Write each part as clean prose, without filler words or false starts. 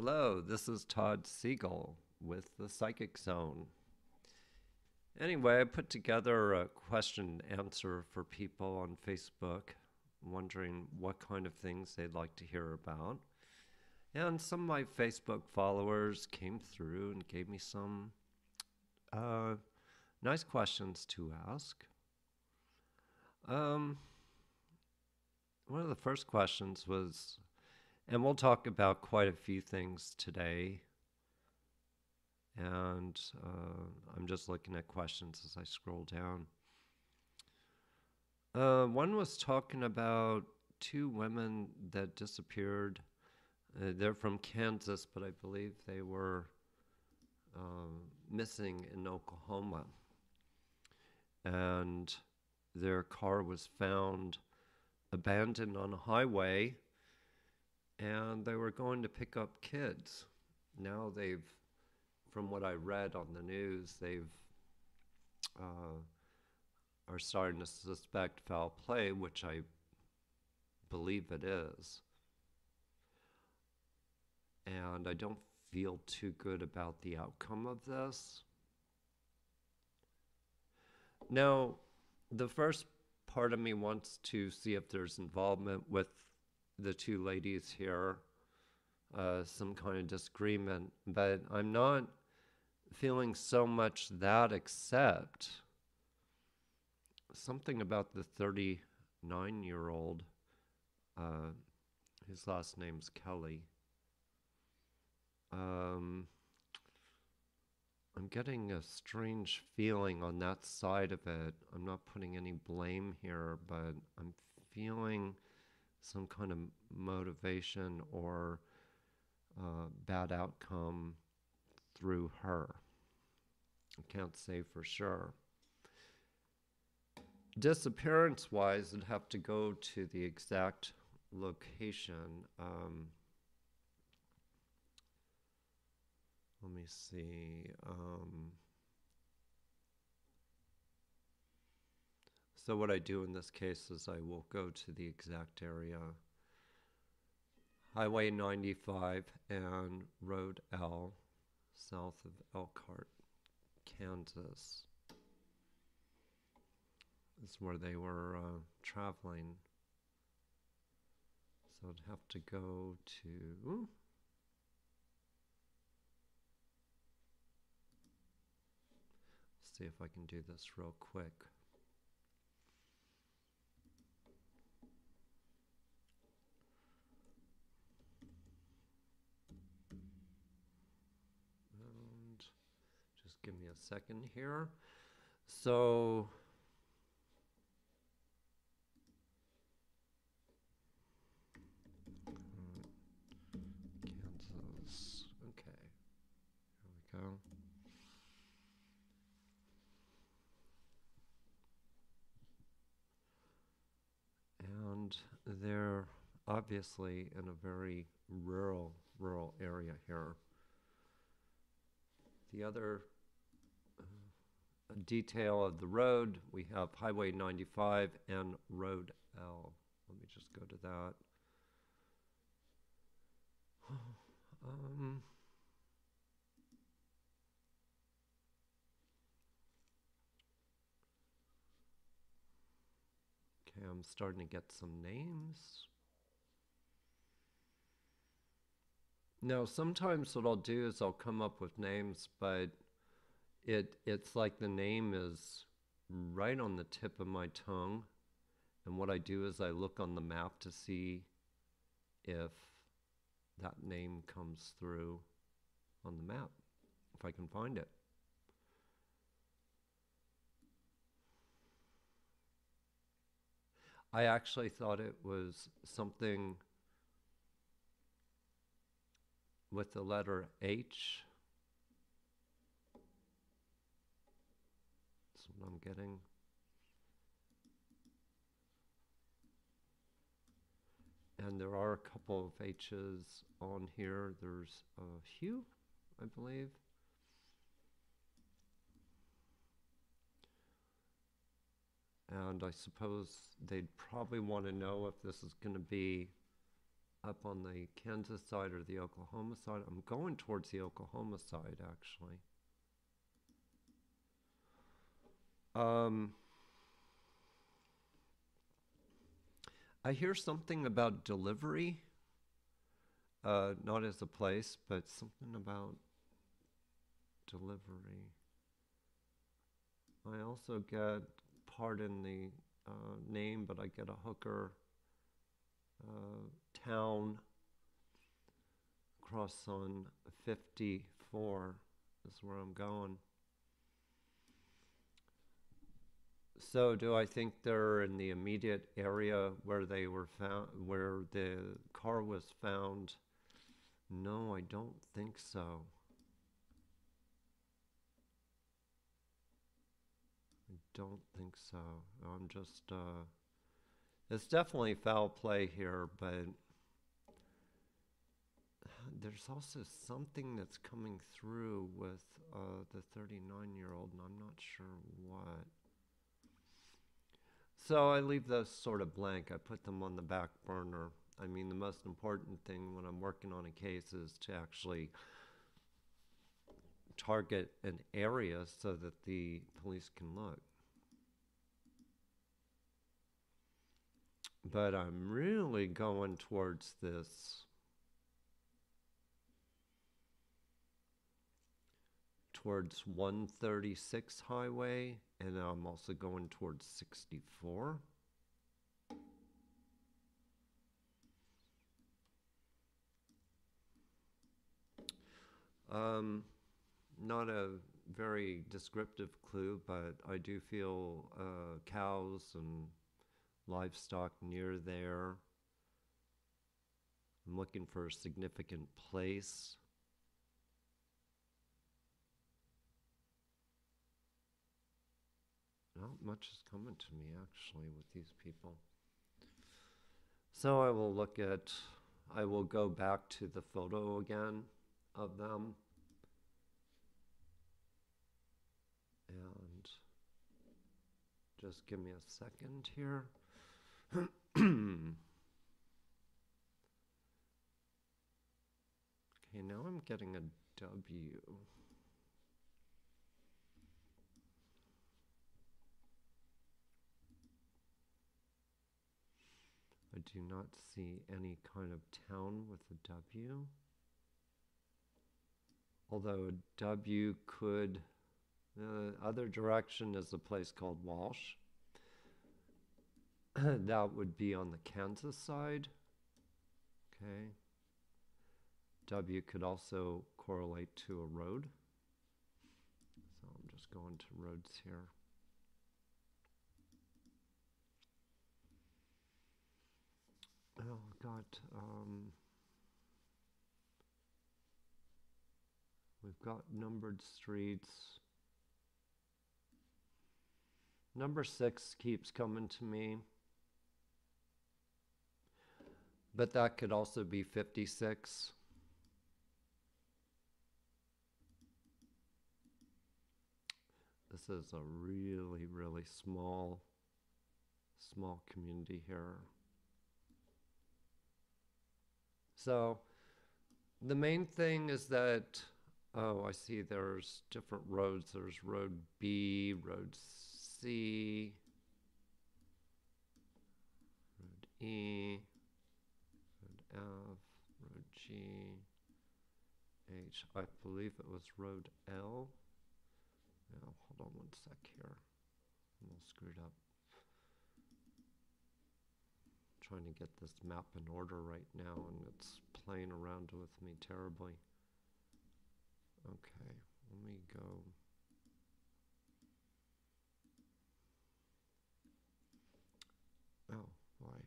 Hello, this is Todd Siegel with the Psychic Zone. Anyway, I put together a question and answer for people on Facebook, wondering what kind of things they'd like to hear about. And some of my Facebook followers came through and gave me some uh, nice questions to ask. Um, One of the first questions was, and we'll talk about quite a few things today. And I'm just looking at questions as I scroll down. One was talking about two women that disappeared. They're from Kansas, but I believe they were missing in Oklahoma. And their car was found abandoned on a highway, and they were going to pick up kids. Now from what I read on the news, they've are starting to suspect foul play, which I believe it is. And I don't feel too good about the outcome of this. Now, the first part of me wants to see if there's involvement with the two ladies here, some kind of disagreement, but I'm not feeling so much that, except something about the 39-year-old, his last name's Kelly. I'm getting a strange feeling on that side of it. I'm not putting any blame here, but I'm feeling some kind of motivation or bad outcome through her. I can't say for sure. Disappearance wise, I'd have to go to the exact location. Let me see. So what I do in this case is I will go to the exact area. Highway 95 and Road L, south of Elkhart, Kansas. Is where they were traveling. So I'd have to go to... see if I can do this real quick. And just give me a second here. So Kansas. Okay. Here we go. And they're obviously in a very rural area here. The other detail of the road, we have Highway 95 and Road L. Let me just go to that. Okay, I'm starting to get some names. Now, sometimes what I'll do is I'll come up with names, but it's like the name is right on the tip of my tongue. And what I do is I look on the map to see if that name comes through on the map, if I can find it. I actually thought it was something with the letter H. That's what I'm getting. And there are a couple of H's on here. There's Hugh, I believe. And I suppose they'd probably want to know if this is going to be up on the Kansas side or the Oklahoma side. I'm going towards the Oklahoma side, actually. I hear something about delivery, not as a place, but something about delivery. I also get, pardon the name, but I get a hooker town across on 54 is where I'm going. So do I think they're in the immediate area where they were found, where the car was found? No, I don't think so. I don't think so. I'm just, it's definitely foul play here, but there's also something that's coming through with the 39-year-old, and I'm not sure what. So I leave those sort of blank. I put them on the back burner. I mean, the most important thing when I'm working on a case is to actually target an area so that the police can look. But I'm really going towards this, towards 136 highway, and I'm also going towards 64. Not a very descriptive clue, but I do feel cows and livestock near there. I'm looking for a significant place. Not much is coming to me actually with these people. So I will go back to the photo again of them. And just give me a second here. Okay, now I'm getting a W. I do not see any kind of town with a W. Although a W could, the other direction is a place called Walsh. That would be on the Kansas side. Okay. W could also correlate to a road. So I'm just going to roads here. Oh, we've got numbered streets. Number 6 keeps coming to me. But that could also be 56. This is a really, really small community here. So the main thing is that, oh, I see there's different roads. There's road B, road C, road E, road F, road G, H. I believe it was road L. Now, hold on one sec here. I'm all screwed up. Trying to get this map in order right now, and it's playing around with me terribly. Okay, let me go. Oh, why?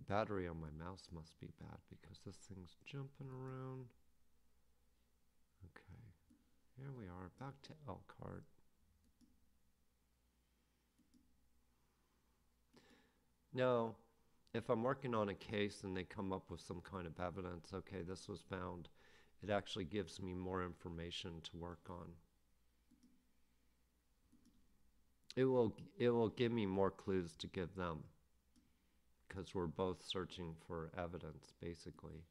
Battery on my mouse must be bad because this thing's jumping around. Okay, here we are, back to Elkhart. Now, if I'm working on a case and they come up with some kind of evidence, okay, this was found, it actually gives me more information to work on. It will give me more clues to give them. because we're both searching for evidence, basically.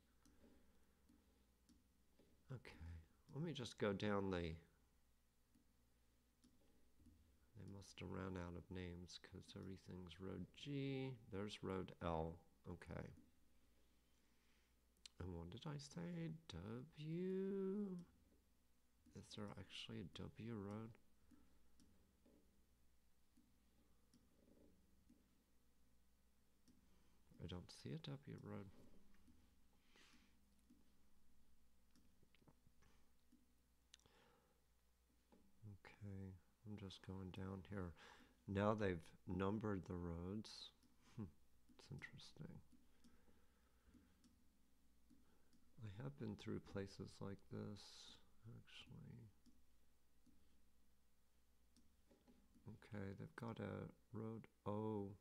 Okay, let me just go down the... They must have ran out of names because everything's road G. There's road L. Okay. And what did I say? W? Is there actually a W road? I don't see a W road. Okay, I'm just going down here. Now they've numbered the roads. It's interesting. I have been through places like this, actually. Okay, they've got a road O.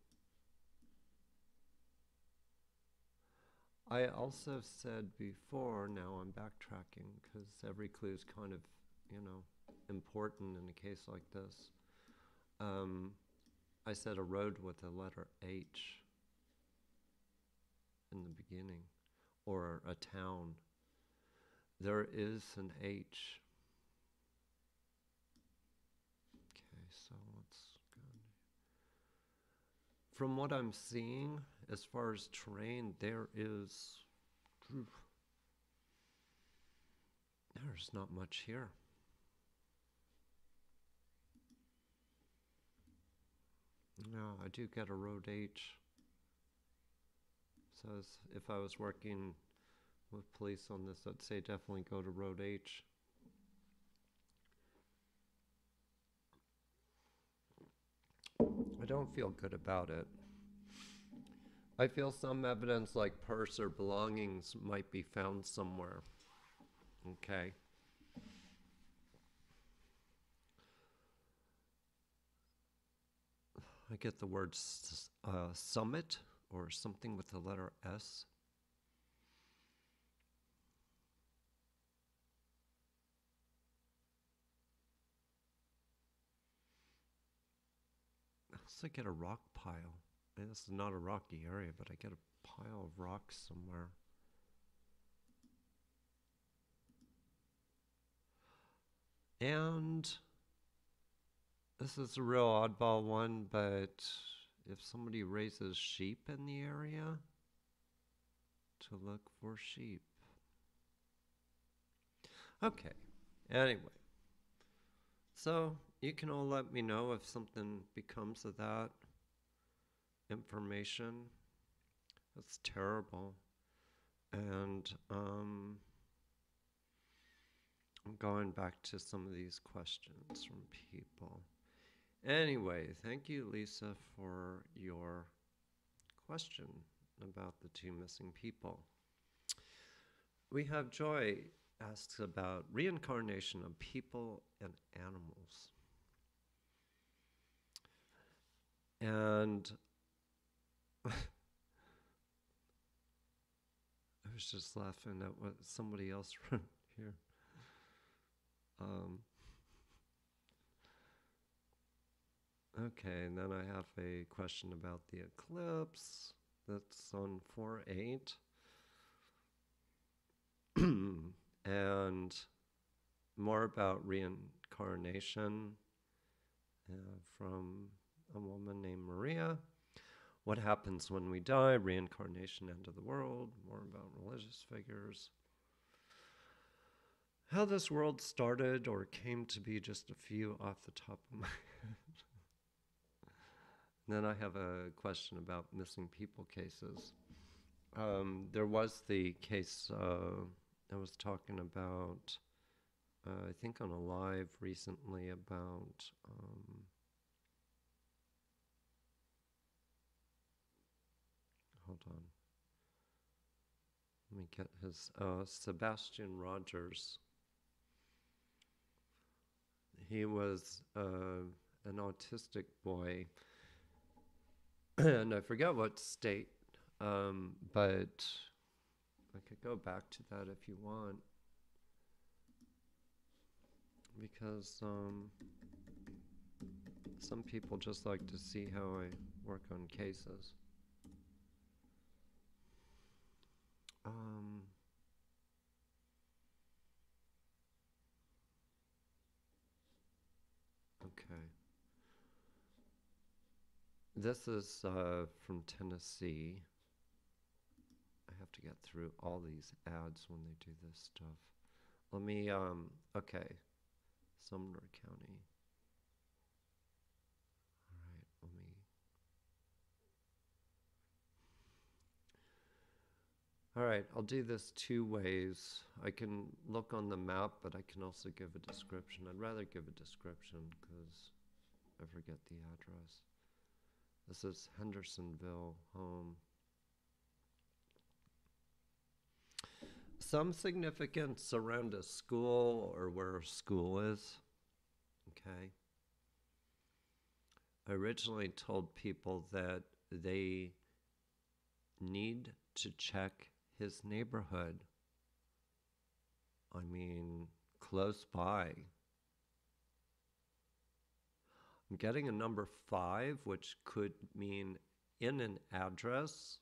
I also said before, now I'm backtracking because every clue is kind of, important in a case like this. I said a road with a letter H in the beginning, or a town. There is an H. Okay, so let's go. From what I'm seeing, as far as terrain, there's not much here. No, I do get a road H. So if I was working with police on this, I'd say definitely go to road H. I don't feel good about it. I feel some evidence like purse or belongings might be found somewhere. Okay. I get the word summit or something with the letter S. I also get a rock pile. And this is not a rocky area, but I get a pile of rocks somewhere. And this is a real oddball one, but if somebody raises sheep in the area, to look for sheep. Okay, anyway. So you can all let me know if something becomes of that information. That's terrible. And I'm going back to some of these questions from people. Anyway, thank you, Lisa, for your question about the two missing people. We have Joy asks about reincarnation of people and animals. And I was just laughing at what somebody else wrote here. Okay, and then I have a question about the eclipse that's on 4/8. And more about reincarnation from a woman named Maria. What happens when we die? Reincarnation, end of the world. More about religious figures. How this world started or came to be, just a few off the top of my head. And then I have a question about missing people cases. There was the case I was talking about, I think on a live recently about hold on. Let me get his Sebastian Rogers. He was an autistic boy, and I forget what state, but I could go back to that if you want, because some people just like to see how I work on cases. Okay. This is from Tennessee. I have to get through all these ads when they do this stuff. Let me, okay. Sumner County. All right, let me. All right, I'll do this two ways. I can look on the map, but I can also give a description. I'd rather give a description because I forget the address. This is Hendersonville home. Some significance around a school or where a school is. Okay. I originally told people that they need to check his neighborhood. I mean, close by. I'm getting a number 5, which could mean in an address,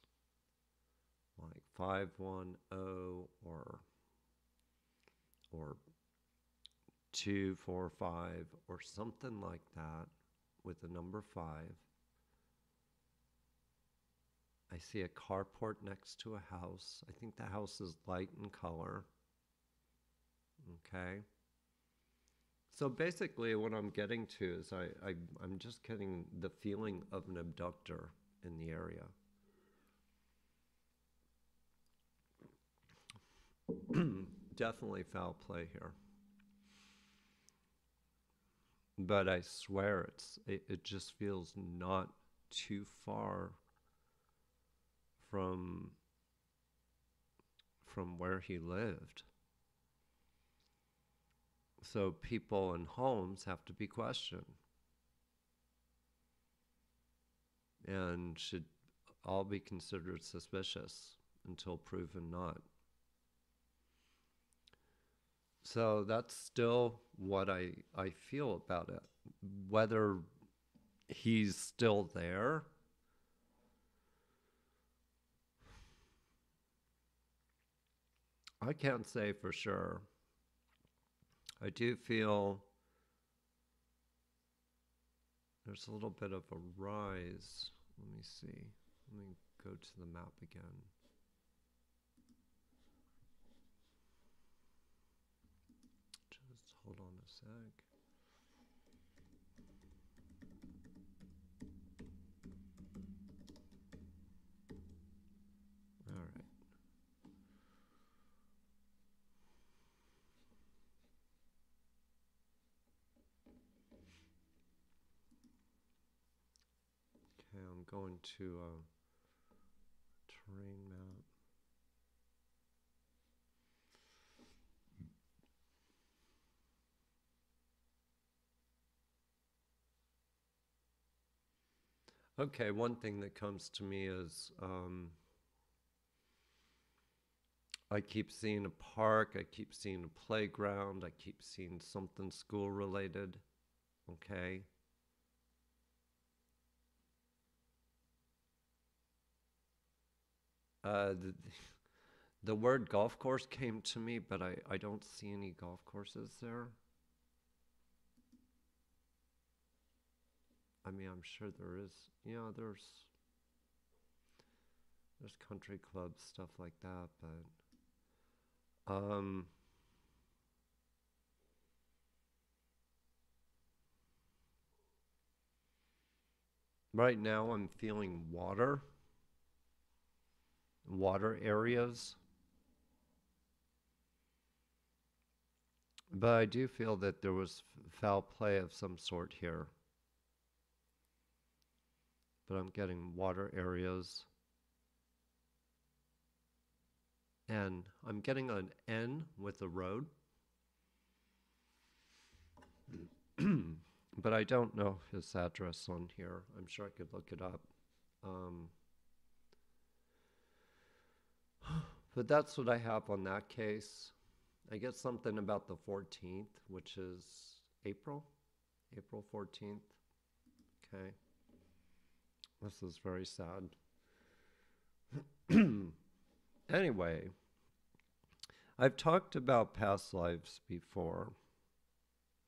like 510 or 245 or something like that with the number 5. I see a carport next to a house. I think the house is light in color. Okay. So basically what I'm getting to is I'm just getting the feeling of an abductor in the area. Definitely foul play here. But I swear it just feels not too far from where he lived. So people and homes have to be questioned and should all be considered suspicious until proven not. So that's still what I feel about it. Whether he's still there, I can't say for sure. I do feel there's a little bit of a rise. Let me see. Let me go to the map again. Just hold on a sec. All right. Okay, I'm going to terrain map. Okay, one thing that comes to me is I keep seeing a park, I keep seeing a playground, I keep seeing something school related. Okay. The word golf course came to me, but I don't see any golf courses there. I mean, I'm sure there is. Yeah, there's country clubs, stuff like that, but right now I'm feeling water areas. But I do feel that there was foul play of some sort here. But I'm getting water areas. And I'm getting an N with a road. But I don't know his address on here. I'm sure I could look it up. But that's what I have on that case. I get something about the 14th, which is April 14th. Okay. This is very sad. Anyway, I've talked about past lives before.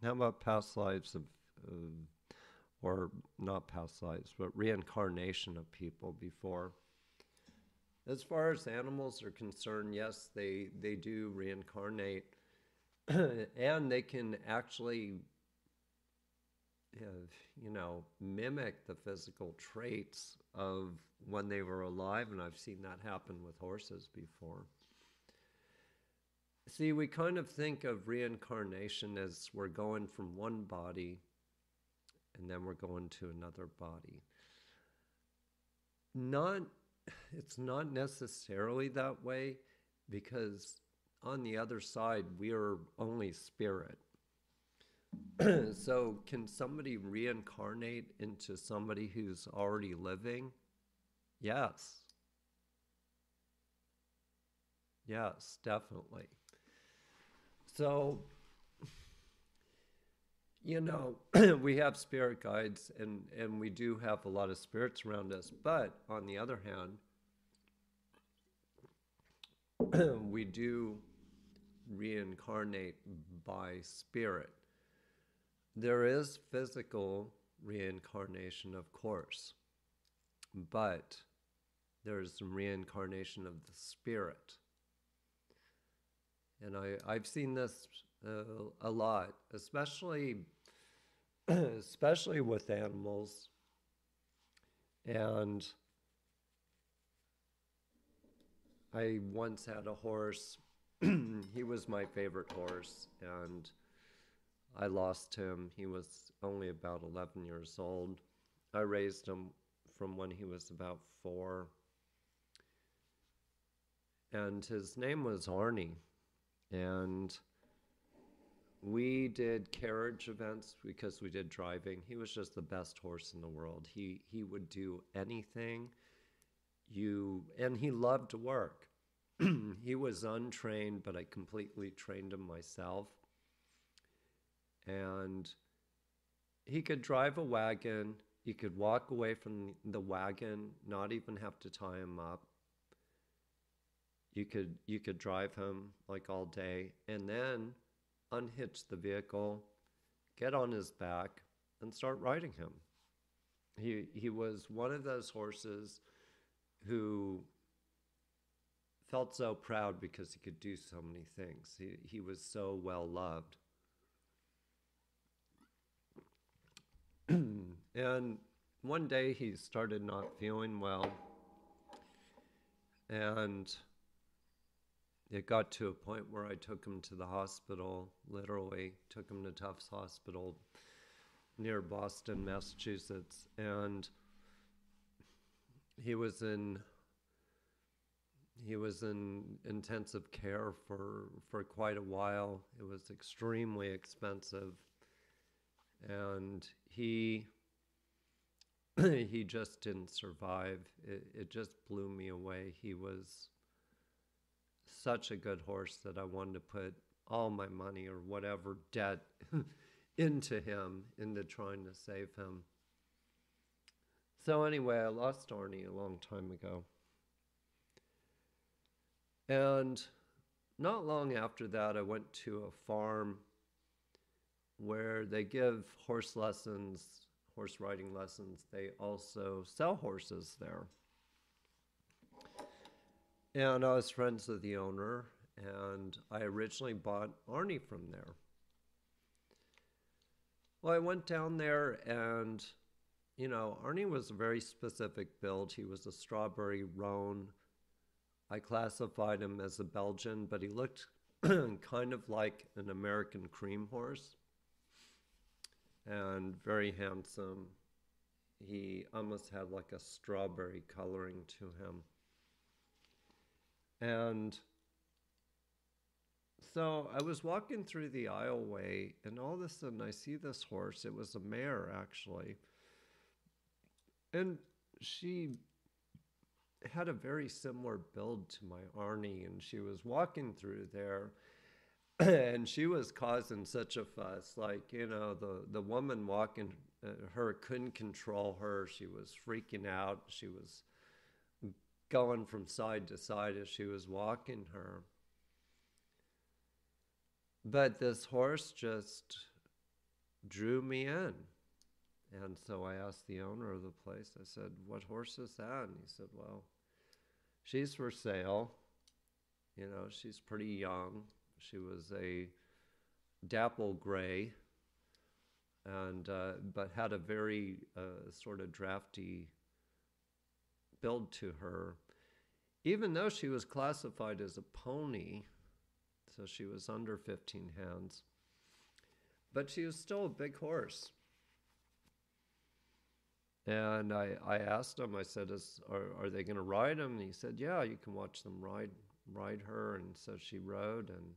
How about past lives of or not past lives, but reincarnation of people before. As far as animals are concerned, yes, they do reincarnate, and they can actually, mimic the physical traits of when they were alive, and I've seen that happen with horses before. See, we kind of think of reincarnation as we're going from one body and then we're going to another body. It's not necessarily that way, because on the other side, we are only spirit. So can somebody reincarnate into somebody who's already living? Yes. Yes, definitely. So, we have spirit guides, and we do have a lot of spirits around us. But on the other hand, we do reincarnate by spirit. There is physical reincarnation, of course, but there's reincarnation of the spirit. And I've seen this a lot, especially with animals. And I once had a horse. He was my favorite horse, and I lost him. He was only about 11 years old. I raised him from when he was about 4. And his name was Arnie. And we did carriage events because we did driving. He was just the best horse in the world. He would do anything. And he loved to work. He was untrained, but I completely trained him myself. And he could drive a wagon. You could walk away from the wagon, not even have to tie him up. You could drive him like all day, and then unhitch the vehicle, get on his back, and start riding him. He was one of those horses who felt so proud because he could do so many things. He was so well loved. And one day he started not feeling well, and it got to a point where I took him to the hospital, literally took him to Tufts Hospital near Boston, Massachusetts. And he was in intensive care for quite a while. It was extremely expensive. And he just didn't survive. It just blew me away. He was such a good horse that I wanted to put all my money or whatever debt into him, into trying to save him. So anyway, I lost Arnie a long time ago. And not long after that, I went to a farm where they give horse lessons, horse riding lessons. They also sell horses there. And I was friends with the owner, and I originally bought Arnie from there. Well, I went down there, and, Arnie was a very specific build. He was a strawberry roan. I classified him as a Belgian, but he looked kind of like an American cream horse, and very handsome. He almost had like a strawberry coloring to him. And so I was walking through the aisleway, and all of a sudden I see this horse. It was a mare, actually. And she had a very similar build to my Arnie, and she was walking through there, and she was causing such a fuss. Like, the woman walking her couldn't control her. She was freaking out. She was going from side to side as she was walking her. But this horse just drew me in. And so I asked the owner of the place, I said, "What horse is that?" And he said, "Well, she's for sale. You know, she's pretty young. She was a dapple gray, and but had a very sort of drafty build to her, even though she was classified as a pony, so she was under 15 hands, but she was still a big horse." And I asked him, I said, are they going to ride him? And he said, "Yeah, you can watch them ride her." And so she rode, and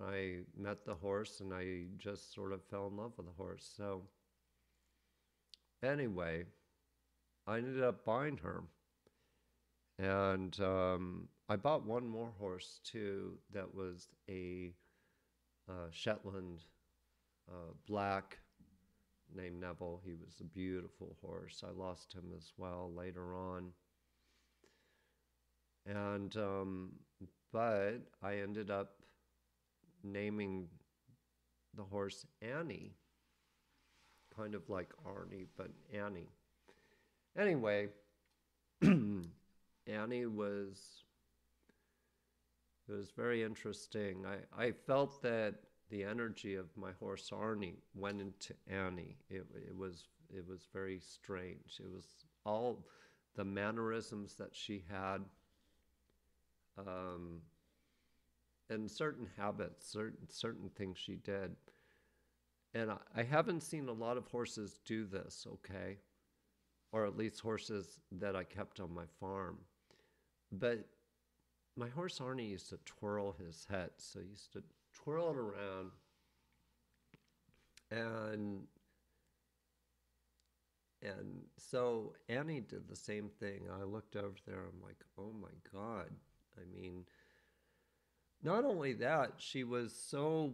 I met the horse, and I just sort of fell in love with the horse. So anyway, I ended up buying her. And I bought one more horse too that was a Shetland black named Neville. He was a beautiful horse. I lost him as well later on. And but I ended up naming the horse Annie, kind of like Arnie, but Annie. Anyway, Annie was, it was very interesting. I felt that the energy of my horse Arnie went into Annie. It was very strange. It was all the mannerisms that she had, and certain habits, certain things she did. And I haven't seen a lot of horses do this, okay? Or at least horses that I kept on my farm. But my horse Arnie used to twirl his head. So he used to twirl it around. And so Annie did the same thing. I looked over there, I'm like, oh my God. I mean, not only that, she was so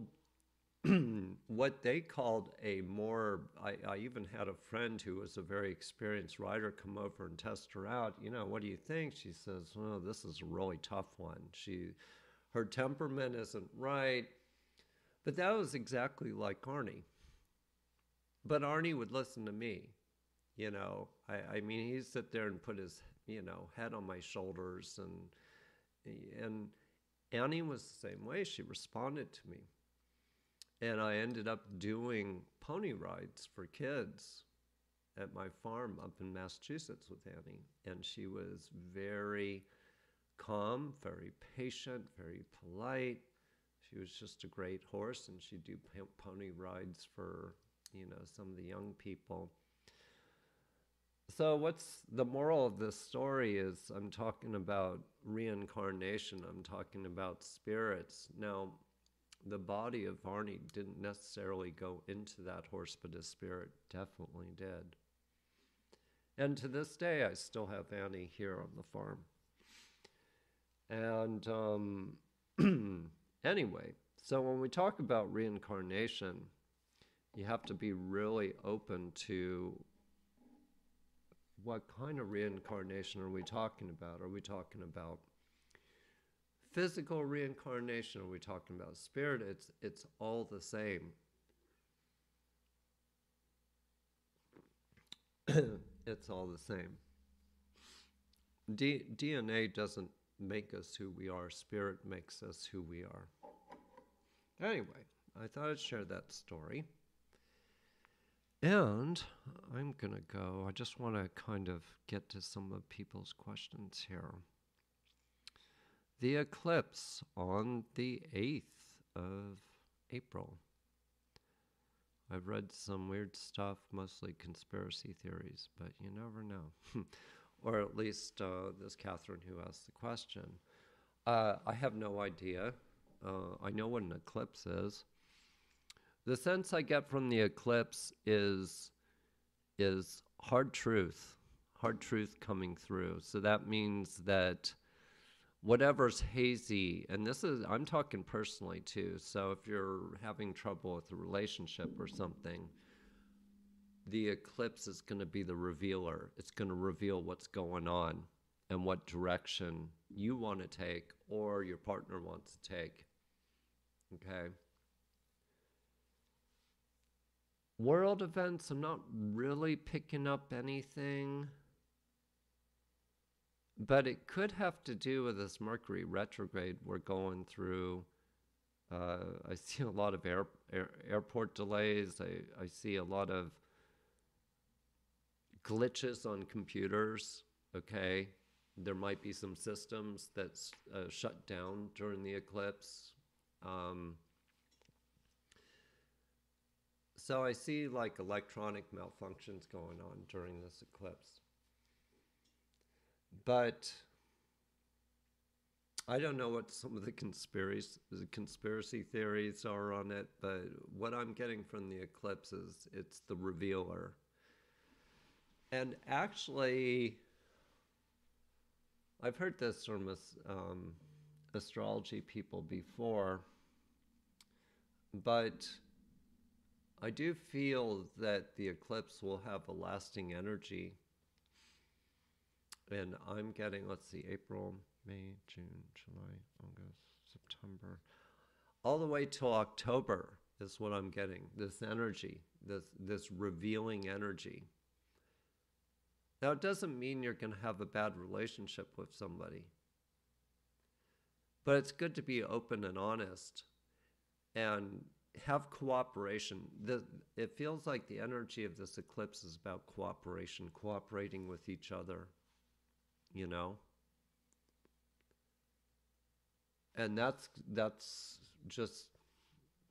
what they called a more, I even had a friend who was a very experienced rider come over and test her out. You know, what do you think? She says, "Oh, this is a really tough one. Her temperament isn't right." But that was exactly like Arnie. But Arnie would listen to me. You know, I mean, he'd sit there and put his, head on my shoulders, and Annie was the same way. She responded to me. And I ended up doing pony rides for kids at my farm up in Massachusetts with Annie. And she was very calm, very patient, very polite. She was just a great horse, and she'd do pony rides for, some of the young people. So what's the moral of this story is I'm talking about reincarnation. I'm talking about spirits. Now, the body of Arnie didn't necessarily go into that horse, but his spirit definitely did. And to this day, I still have Annie here on the farm. And anyway, so when we talk about reincarnation, you have to be really open to what kind of reincarnation are we talking about? Are we talking about physical reincarnation? Are we talking about spirit? It's all the same. It's all the same. DNA doesn't make us who we are. Spirit makes us who we are. Anyway, I thought I'd share that story. And I'm going to go. I just want to kind of get to some of people's questions here. The eclipse on the 8th of April. I've read some weird stuff, mostly conspiracy theories, but you never know. Or at least this Catherine who asked the question. I have no idea. I know what an eclipse is. The sense I get from the eclipse is hard truth coming through. So that means that whatever's hazy, and I'm talking personally too, so if you're having trouble with a relationship or something, the eclipse is going to be the revealer. It's going to reveal what's going on and what direction you want to take or your partner wants to take. Okay? World events, I'm not really picking up anything, but it could have to do with this Mercury retrograde we're going through. I see a lot of airport delays. I see a lot of glitches on computers. Okay, there might be some systems that's shut down during the eclipse. So I see like electronic malfunctions going on during this eclipse. But I don't know what some of the conspiracy theories are on it, but what I'm getting from the eclipse is it's the revealer. And actually, I've heard this from astrology people before, but I do feel that the eclipse will have a lasting energy. And I'm getting, let's see, April, May, June, July, August, September, all the way till October is what I'm getting. This energy, this revealing energy. Now, it doesn't mean you're going to have a bad relationship with somebody, but it's good to be open and honest and have cooperation. It feels like the energy of this eclipse is about cooperation, cooperating with each other, you know? And that's just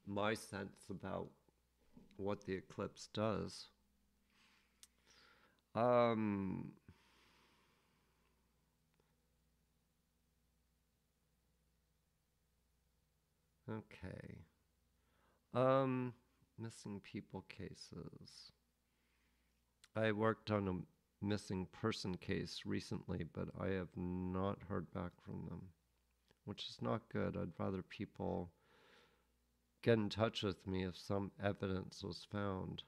my sense about what the eclipse does. Okay. Missing people cases. I worked on a missing person case recently, but I have not heard back from them, which is not good. I'd rather people get in touch with me if some evidence was found.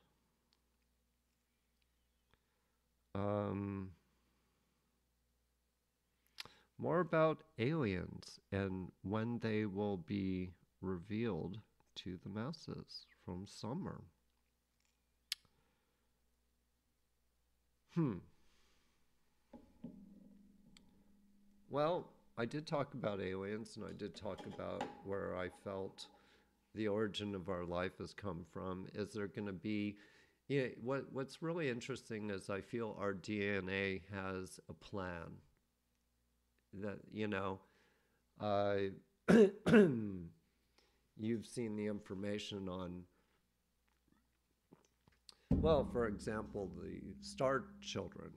More about aliens and when they will be revealed to the masses from summer. Well, I did talk about aliens, and I did talk about where I felt the origin of our life has come from. Is there going to be, yeah, what's really interesting is I feel our DNA has a plan. That, you've seen the information on, well, for example, the star children,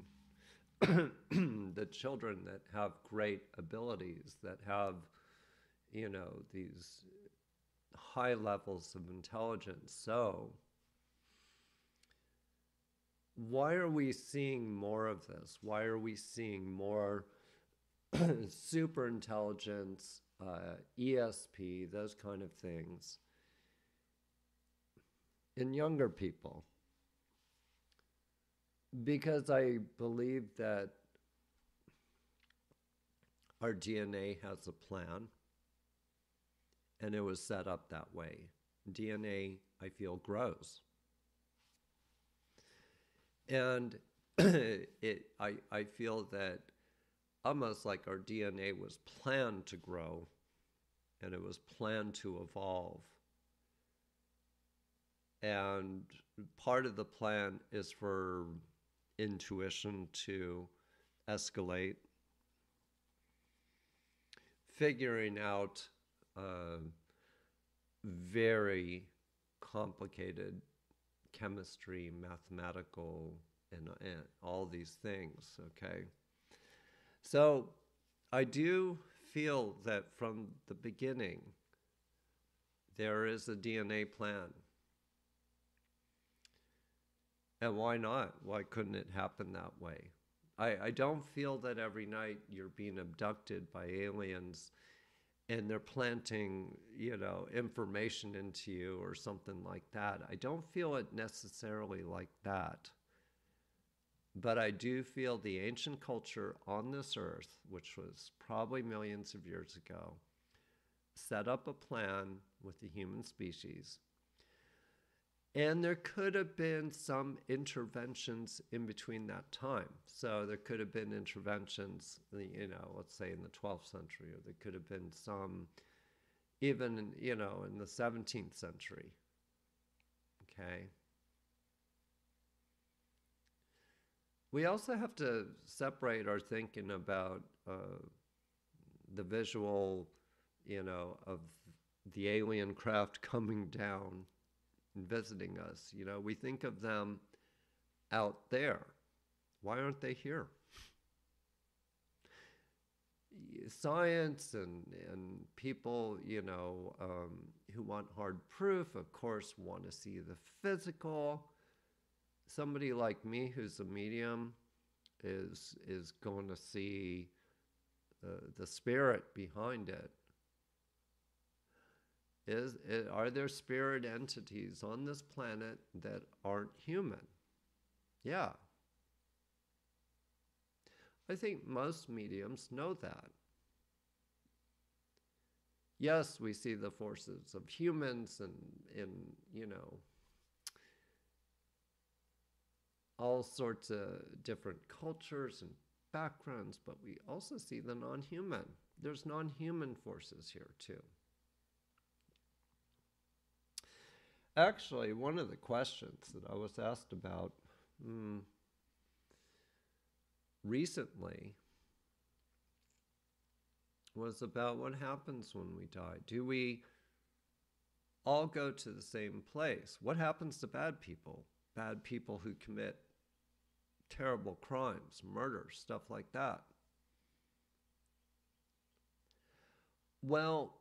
the children that have great abilities, that have, these high levels of intelligence. So, why are we seeing more of this? Why are we seeing more super intelligence, ESP, those kind of things in younger people? Because I believe that our DNA has a plan, and it was set up that way. DNA, I feel, grows. And I feel that almost like our DNA was planned to grow, and it was planned to evolve. And part of the plan is for intuition to escalate, figuring out very complicated chemistry, mathematical, and all these things, okay? So I do feel that from the beginning, there is a DNA plan. And why not? Why couldn't it happen that way? I don't feel that every night you're being abducted by aliens and they're planting, information into you or something like that. I don't feel it necessarily like that. But I do feel the ancient culture on this earth, which was probably millions of years ago, set up a plan with the human species. And there could have been some interventions in between that time. So there could have been interventions, let's say in the 12th century, or there could have been some even, in the 17th century. Okay. We also have to separate our thinking about the visual, of the alien craft coming down and visiting us. We think of them out there. Why aren't they here? Science and people, who want hard proof, of course, want to see the physical. Somebody like me who's a medium is going to see the spirit behind it. Are there spirit entities on this planet that aren't human? Yeah. I think most mediums know that. Yes, we see the forces of humans and all sorts of different cultures and backgrounds, but we also see the non-human. There's non-human forces here too. Actually, one of the questions that I was asked about recently was about what happens when we die. Do we all go to the same place? What happens to bad people? Bad people who commit terrible crimes, murder, stuff like that. Well,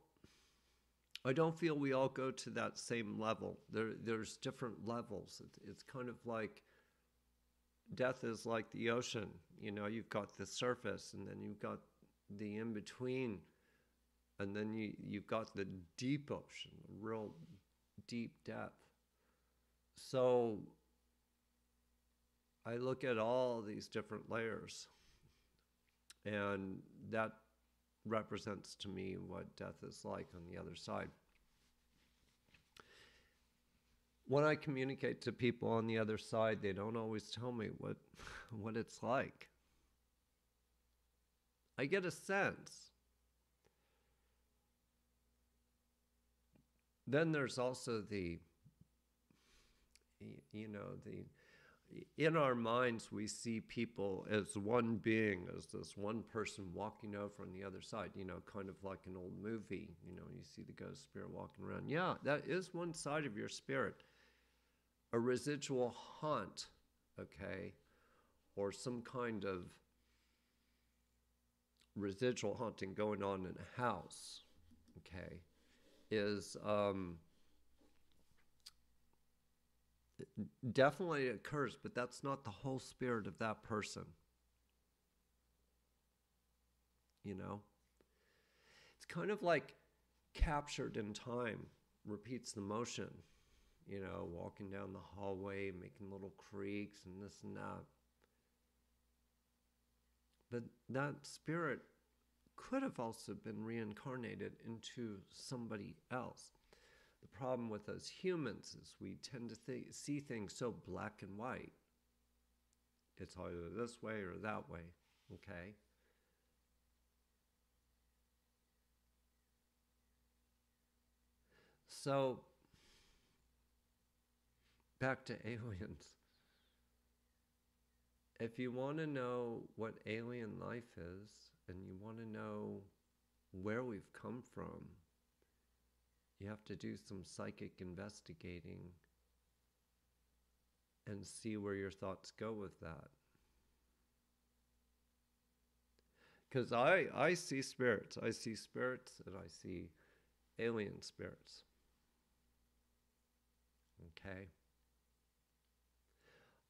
I don't feel we all go to that same level. There's different levels. It's kind of like death is like the ocean. You've got the surface, and then you've got the in-between, and then you've got the deep ocean, real deep depth. So I look at all these different layers, and that represents to me what death is like on the other side. When I communicate to people on the other side, they don't always tell me what it's like. I get a sense. Then there's also in our minds, we see people as one being, as this one person walking over on the other side, kind of like an old movie, you see the ghost spirit walking around. Yeah, that is one side of your spirit. A residual haunt, okay, or some kind of residual haunting going on in a house, okay, is definitely occurs, but that's not the whole spirit of that person. It's kind of like captured in time, repeats the motion, walking down the hallway, making little creaks and this and that. But that spirit could have also been reincarnated into somebody else. The problem with us humans is we tend to see things so black and white. It's either this way or that way, okay? So, back to aliens. If you want to know what alien life is, and you want to know where we've come from, you have to do some psychic investigating and see where your thoughts go with that. Because I see spirits. I see spirits and I see alien spirits. Okay?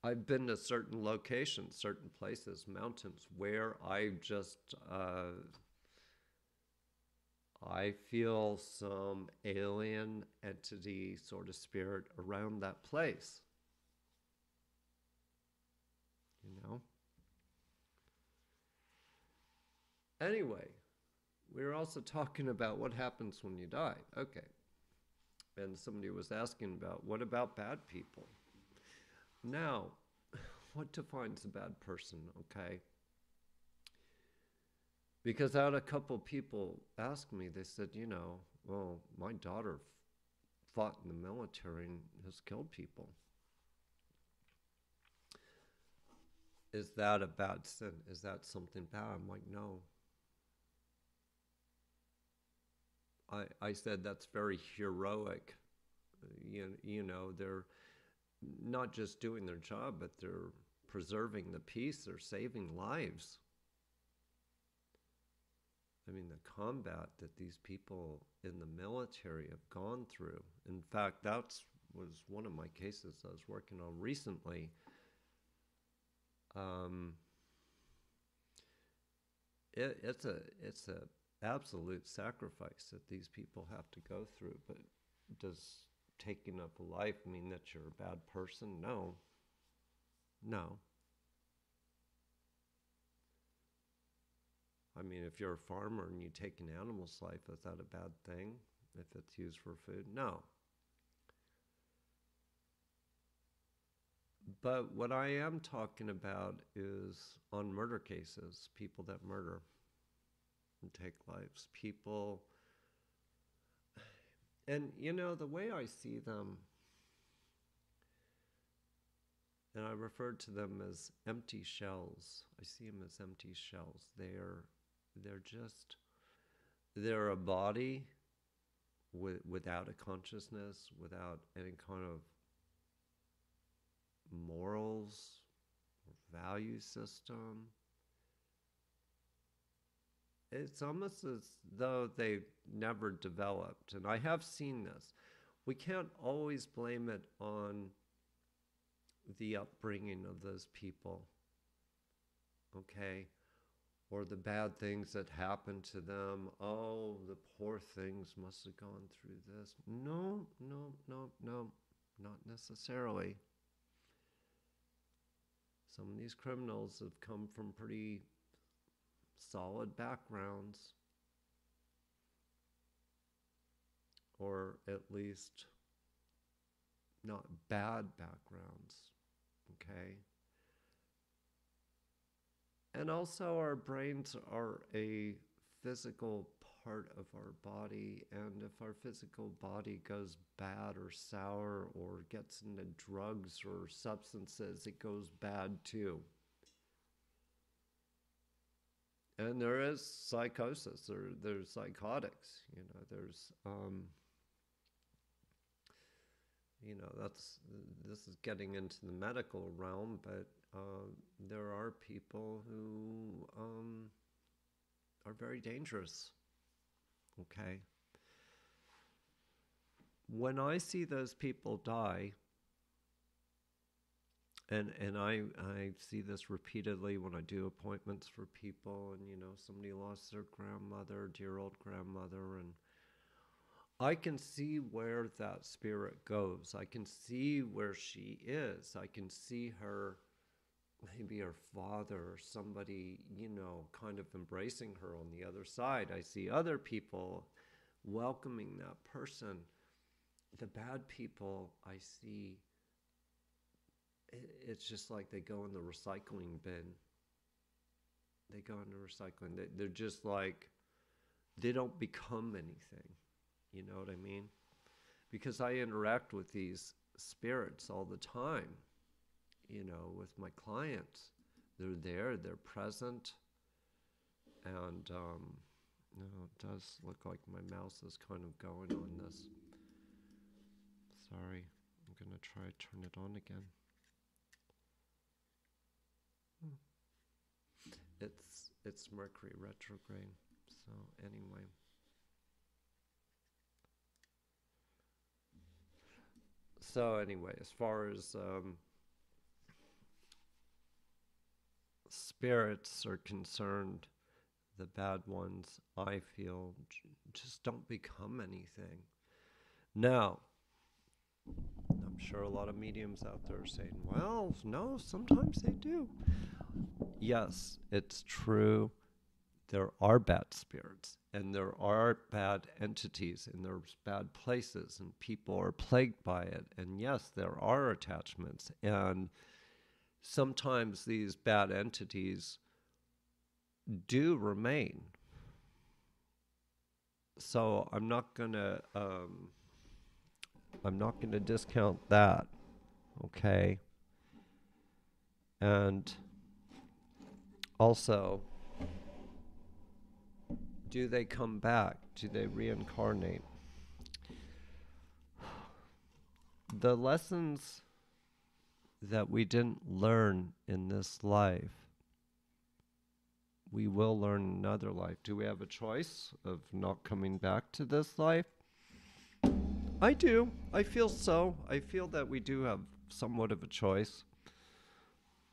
I've been to certain locations, certain places, mountains, where I just, I feel some alien entity sort of spirit around that place. Anyway, we were also talking about what happens when you die. Okay. And somebody was asking about, what about bad people? Now, what defines a bad person, okay? Because I had a couple people ask me, they said, well, my daughter fought in the military and has killed people. Is that a bad sin? Is that something bad? I'm like, no. I said that's very heroic. They're not just doing their job, but they're preserving the peace. They're saving lives. I mean, the combat that these people in the military have gone through. In fact, that was one of my cases I was working on recently. It's a absolute sacrifice that these people have to go through. But does taking up a life mean that you're a bad person? No. No. I mean, if you're a farmer and you take an animal's life, is that a bad thing if it's used for food? No. But what I am talking about is on murder cases, people that murder and take lives. People, and the way I see them, and I refer to them as empty shells. I see them as empty shells. They're a body without a consciousness, without any kind of morals or value system. It's almost as though they've never developed. And I have seen this. We can't always blame it on the upbringing of those people, okay? Or the bad things that happened to them. Oh, the poor things must have gone through this. No, not necessarily. Some of these criminals have come from pretty solid backgrounds, or at least not bad backgrounds, okay? And also, our brains are a physical part of our body, and if our physical body goes bad or sour or gets into drugs or substances, it goes bad too. And there is psychosis, there's psychotics, there's this is getting into the medical realm, but there are people who are very dangerous. Okay. When I see those people die, and I see this repeatedly when I do appointments for people, and somebody lost their grandmother, dear old grandmother, and I can see where that spirit goes. I can see where she is. I can see her, maybe her father or somebody, kind of embracing her on the other side. I see other people welcoming that person. The bad people, I see, it's just like they go in the recycling bin. They go into recycling. They're just like, they don't become anything. You know what I mean? Because I interact with these spirits all the time, with my clients. They're there, they're present. And, it does look like my mouse is kind of going on this. Sorry, I'm going to try to turn it on again. It's Mercury retrograde. So anyway. As far as spirits are concerned, the bad ones, I feel, just don't become anything. Now, I'm sure a lot of mediums out there are saying, well, no, sometimes they do. Yes, it's true. There are bad spirits. and there are bad entities, and there's bad places, and people are plagued by it. And yes, there are attachments, and sometimes these bad entities do remain. So I'm not gonna discount that, okay? And also, do they come back? Do they reincarnate? The lessons that we didn't learn in this life, we will learn in another life. Do we have a choice of not coming back to this life? I do. I feel so. I feel that we do have somewhat of a choice.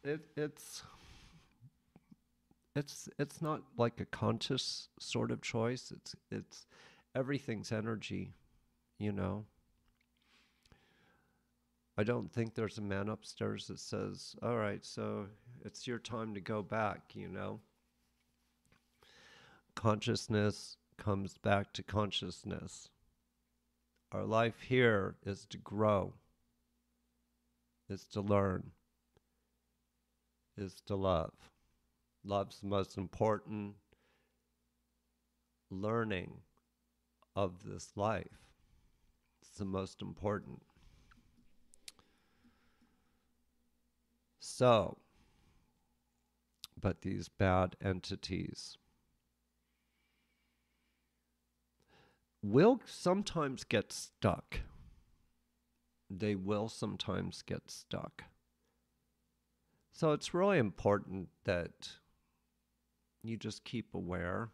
It's not like a conscious sort of choice. It's everything's energy, you know. I don't think there's a man upstairs that says, "All right, so it's your time to go back," you know. Consciousness comes back to consciousness. Our life here is to grow, is to learn, is to love. Love's the most important learning of this life. It's the most important. So, but these bad entities will sometimes get stuck. They will sometimes get stuck. So it's really important that you just keep aware.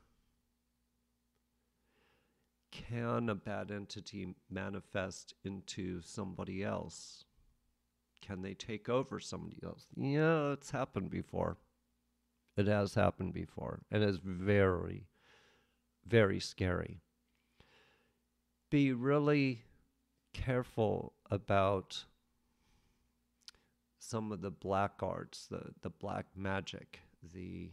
Can a bad entity manifest into somebody else? Can they take over somebody else? Yeah, it's happened before. It has happened before. And it's very, very scary. Be really careful about some of the black arts, the black magic, the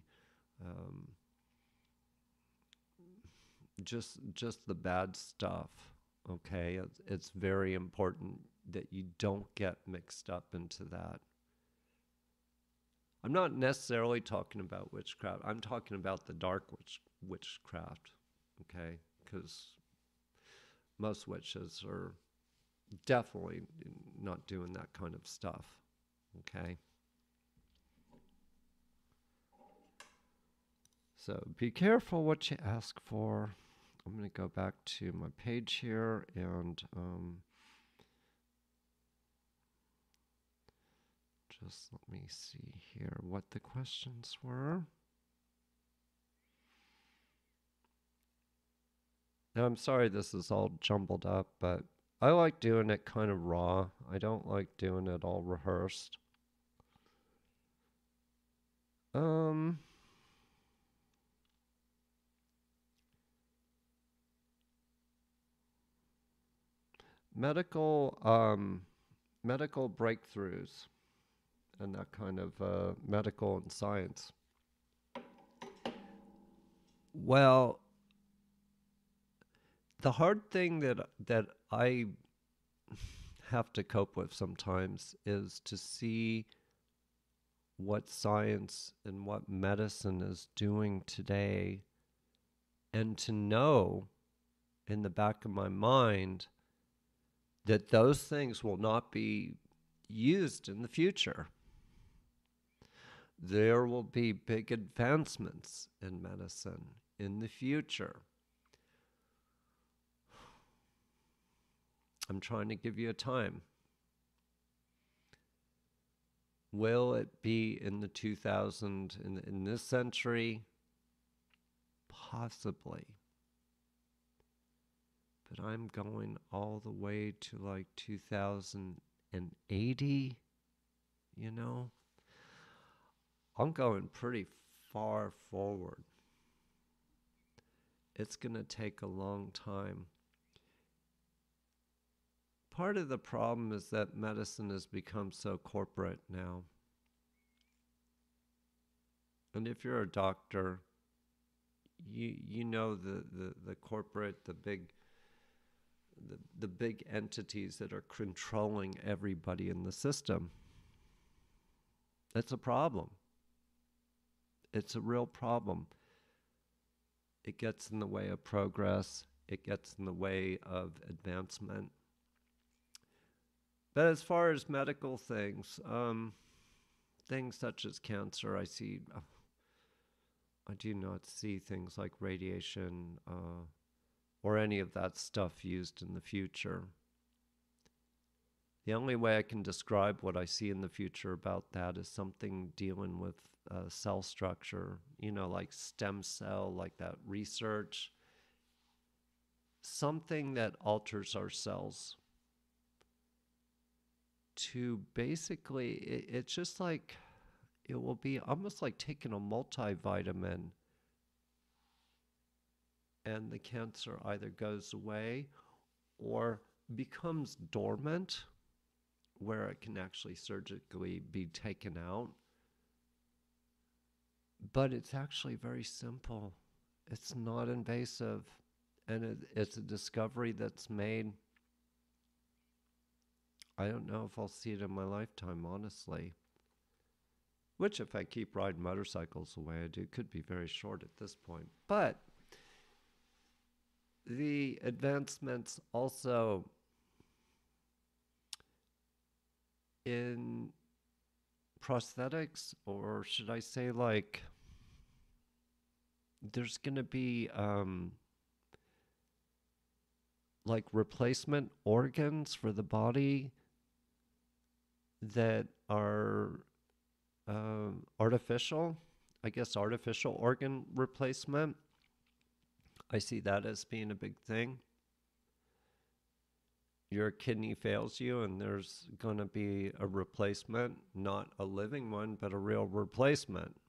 just the bad stuff. Okay, it's very important that you don't get mixed up into that. I'm not necessarily talking about witchcraft. I'm talking about the dark witchcraft. Okay, because most witches are definitely not doing that kind of stuff. Okay. So be careful what you ask for. I'm going to go back to my page here and just let me see here what the questions were. Now, I'm sorry this is all jumbled up, but I like doing it kind of raw. I don't like doing it all rehearsed. Medical breakthroughs and that kind of medical and science. Well, the hard thing that I have to cope with sometimes is to see what science and what medicine is doing today, and to know in the back of my mind that those things will not be used in the future. There will be big advancements in medicine in the future. I'm trying to give you a time. Will it be in the 2000, in this century? Possibly. But I'm going all the way to like 2080, you know? I'm going pretty far forward. It's going to take a long time. Part of the problem is that medicine has become so corporate now. And if you're a doctor, you know the corporate, the big entities that are controlling everybody in the system. It's a problem. It's a real problem. It gets in the way of progress. It gets in the way of advancement. But as far as medical things, things such as cancer, I do not see things like radiation or any of that stuff used in the future. The only way I can describe what I see in the future about that is something dealing with cell structure, like stem cell, like that research. Something that alters our cells to basically, it's just like, it will be almost like taking a multivitamin and the cancer either goes away or becomes dormant, where it can actually surgically be taken out. But it's actually very simple. It's not invasive, and it's a discovery that's made. I don't know if I'll see it in my lifetime, honestly. Which, if I keep riding motorcycles the way I do, could be very short at this point. But the advancements also in prosthetics, or should I say, like, there's going to be like replacement organs for the body that are artificial. I guess artificial organ replacement. I see that as being a big thing. Your kidney fails you, and there's going to be a replacement, not a living one, but a real replacement.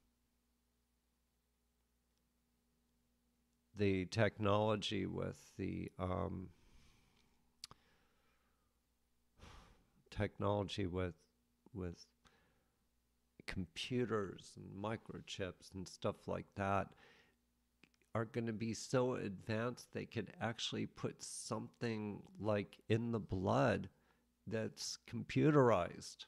The technology with the with computers and microchips and stuff like that are going to be so advanced they could actually put something like in the blood that's computerized.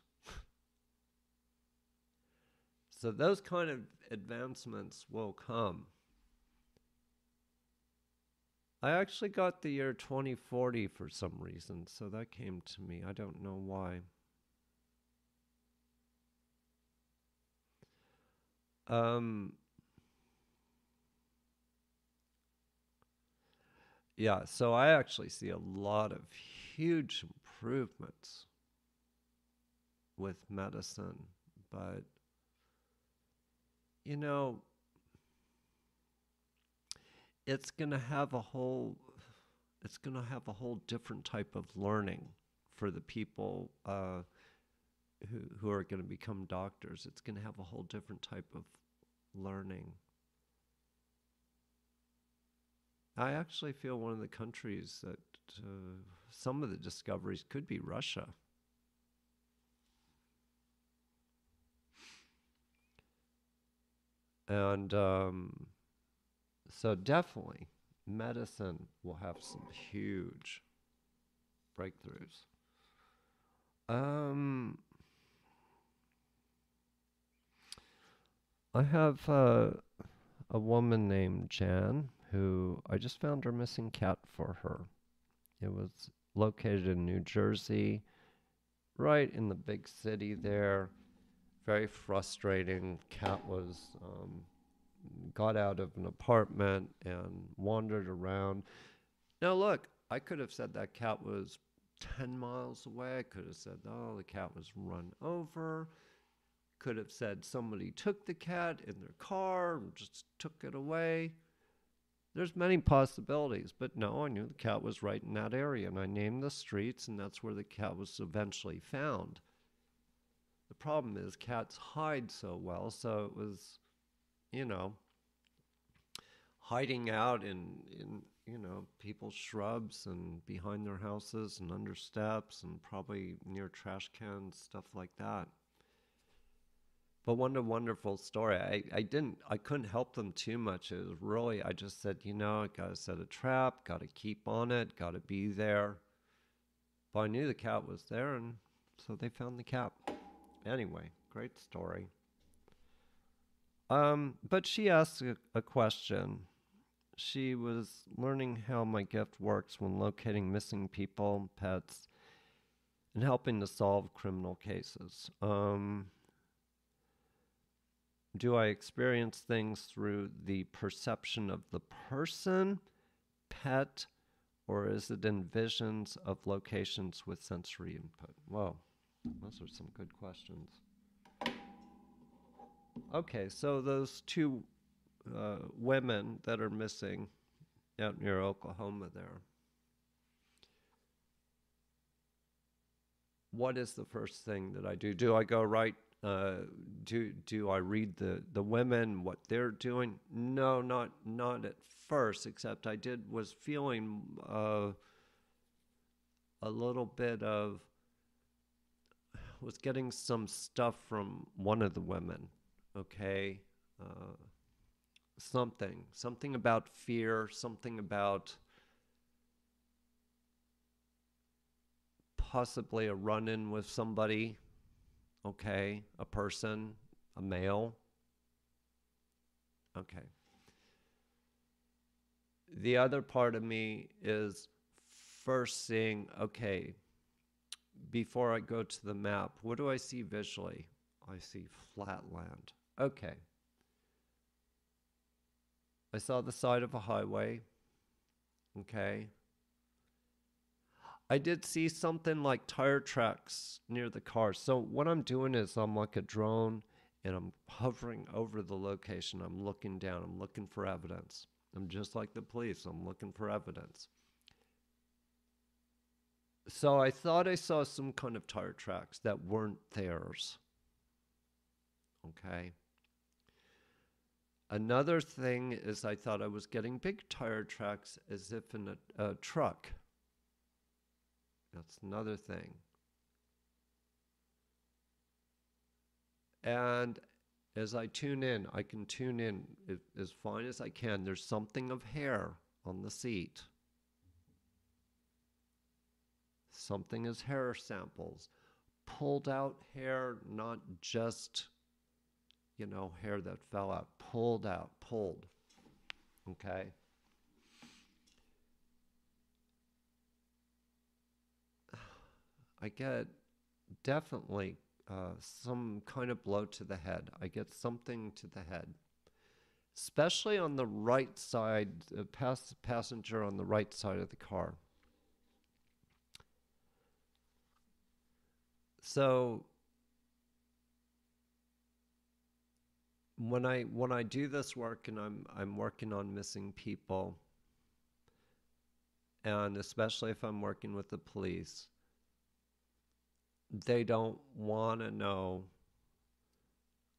So those kind of advancements will come. I actually got the year 2040 for some reason, so that came to me. I don't know why. Yeah, so I actually see a lot of huge improvements with medicine, but it's going to have a whole different type of learning for the people who are going to become doctors. It's going to have a whole different type of learning. I actually feel one of the countries that some of the discoveries could be Russia. And so definitely medicine will have some huge breakthroughs. I have a woman named Jan who I just found her missing cat for her. It was located in New Jersey, right in the big city there. Very frustrating. Cat was got out of an apartment and wandered around. Now look, I could have said that cat was 10 miles away. I could have said, oh, the cat was run over. Could have said somebody took the cat in their car and just took it away. There's many possibilities, but no, I knew the cat was right in that area, and I named the streets, and that's where the cat was eventually found. The problem is cats hide so well, so it was, hiding out in people's shrubs and behind their houses and under steps and probably near trash cans, stuff like that. But what a wonderful story. I couldn't help them too much. It was really, I just said, I got to set a trap, got to keep on it, got to be there. But I knew the cat was there, and so they found the cat. Anyway, great story. But she asked a question. She was learning how my gift works when locating missing people, pets, and helping to solve criminal cases. Do I experience things through the perception of the person, pet, or is it in visions of locations with sensory input? Whoa, those are some good questions. Okay, so those two women that are missing out near Oklahoma there. What is the first thing that I do? Do I go right? Do I read the women, what they're doing? No, not at first. Except I was feeling a little bit of, was getting some stuff from one of the women. Okay, something about fear, something about possibly a run-in with somebody. Okay, a person, a male. Okay. The other part of me is first seeing, okay, before I go to the map, what do I see visually? I see flat land. Okay. I saw the side of a highway. Okay. I did see something like tire tracks near the car. So what I'm doing is I'm like a drone and I'm hovering over the location. I'm looking down. I'm looking for evidence. I'm just like the police. I'm looking for evidence. So I thought I saw some kind of tire tracks that weren't theirs. Okay. Another thing is I thought I was getting big tire tracks as if in a truck. That's another thing. And as I tune in, I can tune in as fine as I can. There's something of hair on the seat. Something as hair samples. Pulled out hair, not just, hair that fell out. Pulled out, pulled. Okay? I get definitely some kind of blow to the head. I get something to the head, especially on the right side, passenger on the right side of the car. So when I do this work and I'm working on missing people, and especially if I'm working with the police, they don't want to know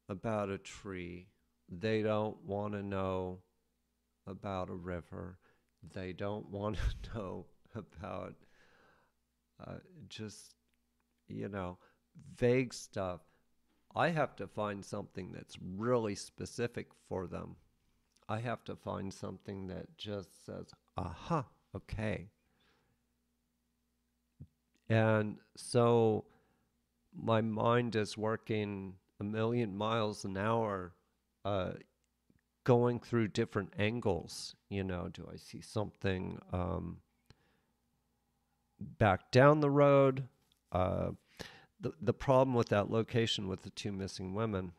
about a tree. They don't want to know about a river. They don't want to know about just, vague stuff. I have to find something that's really specific for them. I have to find something that just says, aha, okay. And so my mind is working a million miles an hour, going through different angles. Do I see something back down the road? The problem with that location with the two missing women,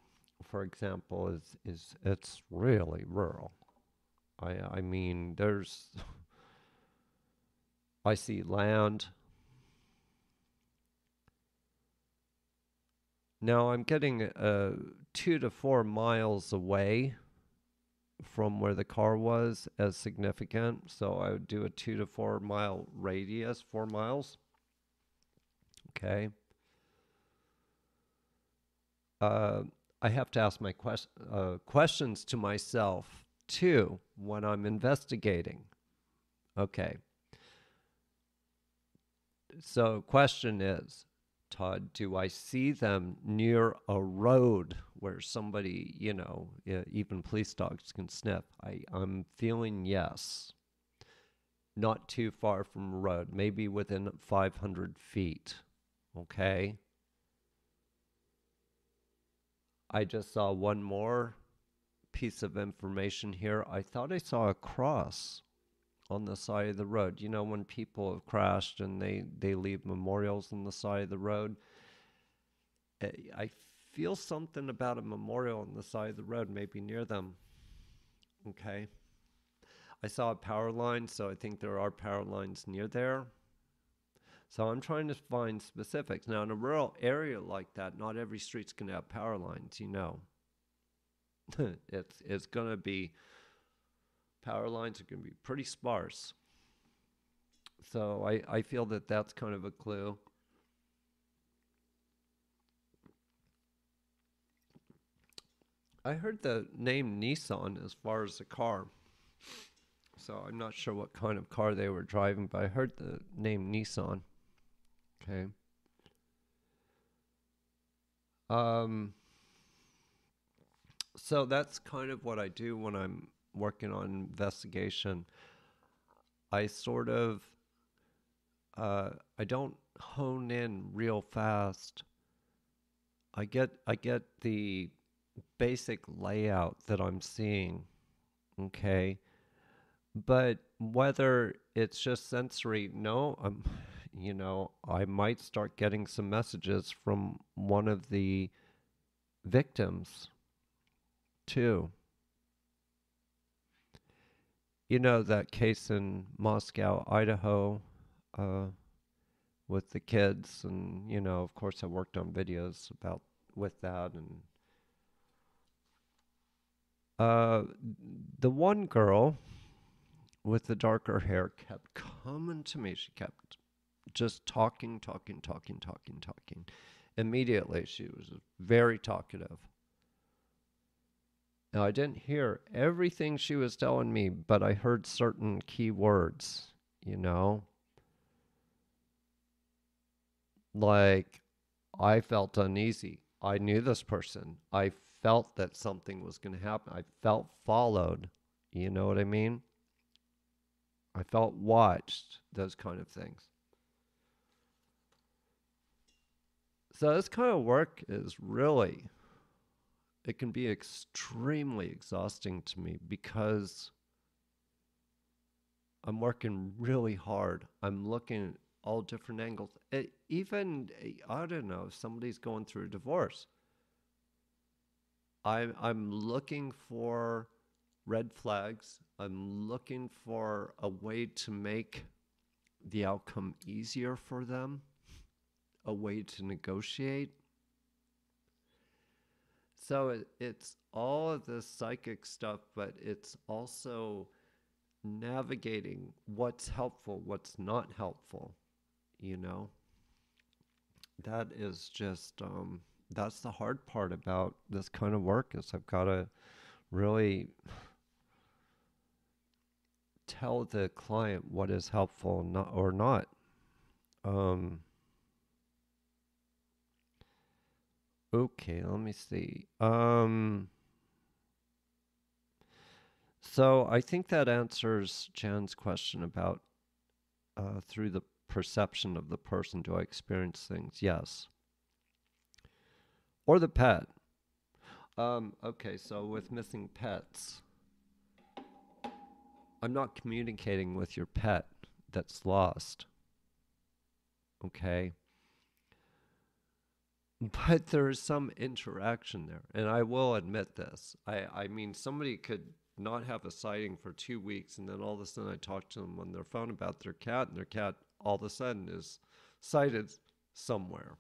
for example, is it's really rural. I mean, I see land. Now I'm getting 2 to 4 miles away from where the car was as significant. So I would do a 2 to 4 mile radius, 4 miles. Okay. I have to ask my questions to myself too when I'm investigating. Okay. So question is, Todd, do I see them near a road where somebody, even police dogs can sniff? I'm feeling yes. Not too far from a road, maybe within 500 feet. Okay. I just saw one more piece of information here. I thought I saw a cross on the side of the road. You know, when people have crashed and they leave memorials on the side of the road. I feel something about a memorial on the side of the road, maybe near them. Okay. I saw a power line, so I think there are power lines near there. So I'm trying to find specifics. Now, in a rural area like that, not every street's going to have power lines, you know. It's going to be, power lines are going to be pretty sparse. So I feel that that's kind of a clue. I heard the name Nissan as far as the car. So I'm not sure what kind of car they were driving, but I heard the name Nissan. Okay. So that's kind of what I do when I'm working on investigation. I sort of, I don't hone in real fast. I get the basic layout that I'm seeing. Okay. But whether it's just sensory, no, I might start getting some messages from one of the victims too. You know that case in Moscow, Idaho, uh, with the kids, and of course, I worked on videos about with that, and uh, the one girl with the darker hair kept coming to me. She kept just talking, talking, talking, talking, talking. Immediately, she was very talkative. Now, I didn't hear everything she was telling me, but I heard certain key words, you know? Like, I felt uneasy. I knew this person. I felt that something was going to happen. I felt followed. You know what I mean? I felt watched, those kind of things. So this kind of work is really, it can be extremely exhausting to me because I'm working really hard. I'm looking at all different angles. I don't know, if somebody's going through a divorce, I'm looking for red flags. I'm looking for a way to make the outcome easier for them, a way to negotiate. So it's all of this psychic stuff, but it's also navigating what's helpful, what's not helpful, you know? That is just, that's the hard part about this kind of work is I've got to really tell the client what is helpful or not. Um, okay, let me see. So I think that answers Jan's question about through the perception of the person, do I experience things? Yes. Or the pet. Okay, so with missing pets, I'm not communicating with your pet that's lost. Okay. But there is some interaction there. And I will admit this. I mean, somebody could not have a sighting for 2 weeks, and then all of a sudden I talk to them on their phone about their cat, and their cat all of a sudden is sighted somewhere.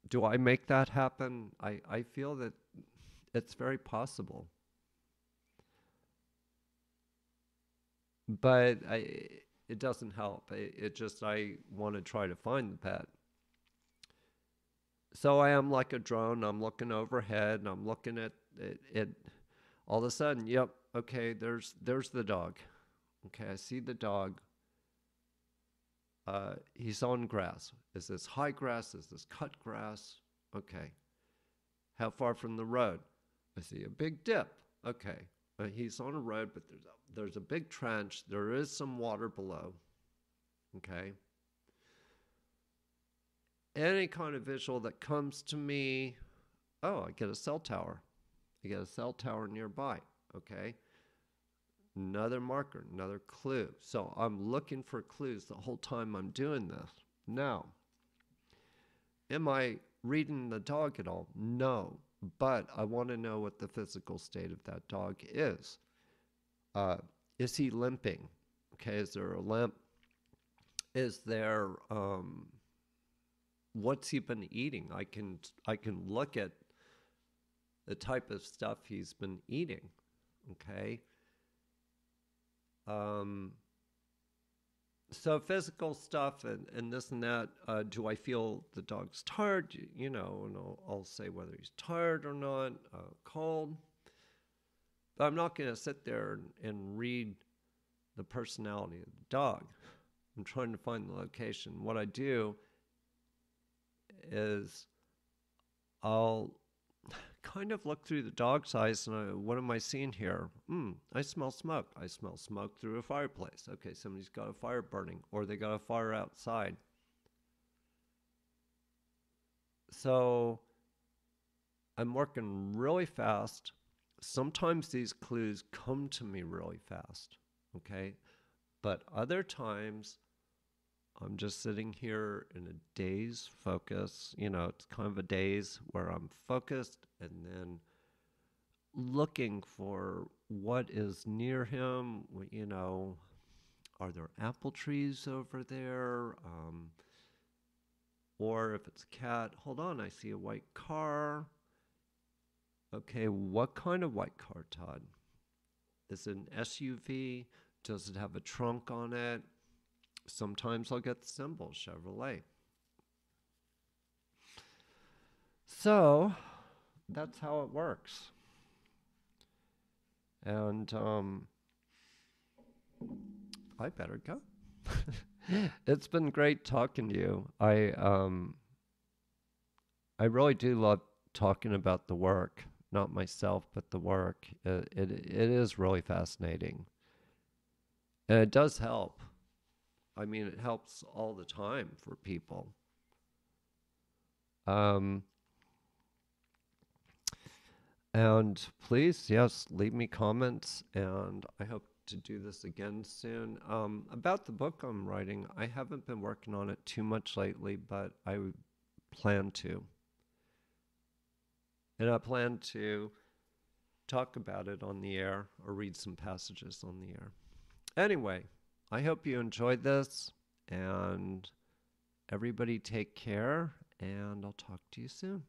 Do I make that happen? I feel that it's very possible. But it doesn't help. It just, I want to try to find the pet. So I am like a drone. I'm looking overhead and I'm looking at it. All of a sudden, yep, okay, there's the dog. Okay, I see the dog. He's on grass. Is this high grass? Is this cut grass? Okay. How far from the road? I see a big dip. Okay. He's on a road, but there's a big trench. There is some water below. Okay. Any kind of visual that comes to me, oh, I get a cell tower. I get a cell tower nearby. Okay. Another marker, another clue. So I'm looking for clues the whole time I'm doing this. Now, am I reading the dog at all? No. But I want to know what the physical state of that dog is. Is he limping? Okay, is there a limp? Is there, what's he been eating? I can look at the type of stuff he's been eating. Okay. So physical stuff and this and that, do I feel the dog's tired? You know, and I'll say whether he's tired or not, cold. But I'm not going to sit there and read the personality of the dog. I'm trying to find the location. What I do is I'll kind of look through the dog's eyes and what am I seeing here? I smell smoke. I smell smoke through a fireplace. Okay, somebody's got a fire burning or they got a fire outside. So I'm working really fast. Sometimes these clues come to me really fast, okay? But other times I'm just sitting here in a daze focus. You know, it's kind of a daze where I'm focused and then looking for what is near him. You know, are there apple trees over there? Or if it's a cat, hold on, I see a white car. Okay, what kind of white car, Todd? Is it an SUV? Does it have a trunk on it? Sometimes I'll get the symbol Chevrolet. So that's how it works. And I better go. It's been great talking to you. I really do love talking about the work, not myself, but the work. It is really fascinating, and it does help. I mean, it helps all the time for people. And please, yes, leave me comments, and I hope to do this again soon. About the book I'm writing, I haven't been working on it too much lately, but I plan to. And I plan to talk about it on the air or read some passages on the air. Anyway, I hope you enjoyed this, and everybody take care, and I'll talk to you soon.